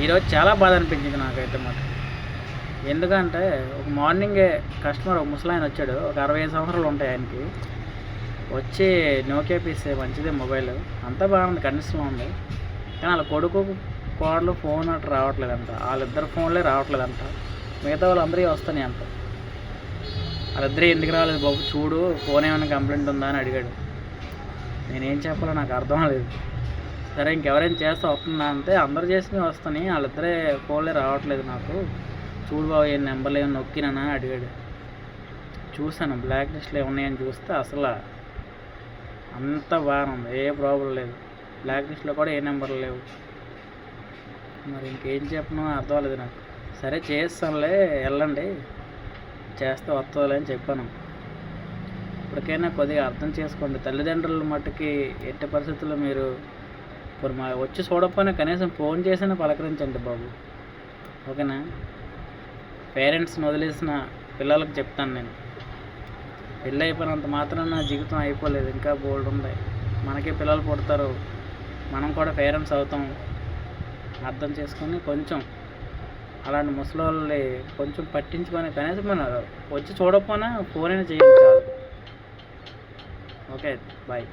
ఈరోజు చాలా బాధ అనిపించింది నాకైతే మాట. ఎందుకంటే ఒక మార్నింగే కస్టమర్ ఒక ముసలాయన వచ్చాడు. ఒక 65 సంవత్సరాలు ఉంటాయి ఆయనకి. వచ్చి నోకియా పీస్ మంచిదే మొబైల్, అంతా బాగుంది, కండిషన్లో ఉంది. కానీ వాళ్ళ కొడుకు కోడలు ఫోన్ అటు రావట్లేదంట, వాళ్ళిద్దరు ఫోన్లే రావట్లేదంట, మిగతా వాళ్ళందరికీ వస్తున్నాయి అంట. వాళ్ళిద్దరూ ఎందుకు రాలేదు బాబు చూడు, ఫోన్ ఏమైనా కంప్లైంట్ ఉందా అని అడిగాడు. నేనేం చెప్పాలో నాకు అర్థం లేదు. సరే ఇంకెవరైనా చేస్తే వస్తుందా అంటే అందరు చేసినవి వస్తున్నాయి, వాళ్ళిద్దరే ఫోన్లే రావట్లేదు నాకు, చూడు బాబు ఏ నెంబర్లు ఏమైనా నొక్కినా అని అడిగాడు. చూశాను బ్లాక్ లిస్ట్లో ఏమున్నాయని చూస్తే అసలు అంత బాగానే ఉంది, ఏ ప్రాబ్లం లేదు. బ్లాక్ లిస్ట్లో కూడా ఏ నెంబర్లు లేవు. మరి ఇంకేం చెప్పను అర్థం లేదు నాకు. సరే చేస్తానులే, వెళ్ళండి, చేస్తే వస్తుందిలే అని చెప్పాను. ఇప్పటికైనా కొద్దిగా అర్థం చేసుకోండి. తల్లిదండ్రుల మట్టుకి ఎట్టి పరిస్థితుల్లో మీరు ఇప్పుడు వచ్చి చూడకపోయినా కనీసం ఫోన్ చేసినా పలకరించండి బాబు, ఓకేనా? పేరెంట్స్ని వదిలేసిన పిల్లలకు చెప్తాను నేను, పెళ్ళి అయిపోయినంత మాత్రం నా జీవితం అయిపోలేదు, ఇంకా బోల్డ్ ఉన్నాయి. మనకే పిల్లలు పుడతారు, మనం కూడా పేరెంట్స్ అవుతాం. అర్థం చేసుకొని కొంచెం అలాంటి ముసలి కొంచెం పట్టించుకొని కనీసం మనం వచ్చి చూడకపోయినా ఫోన్ అయినా చేయండి చాలు. Okay, bye.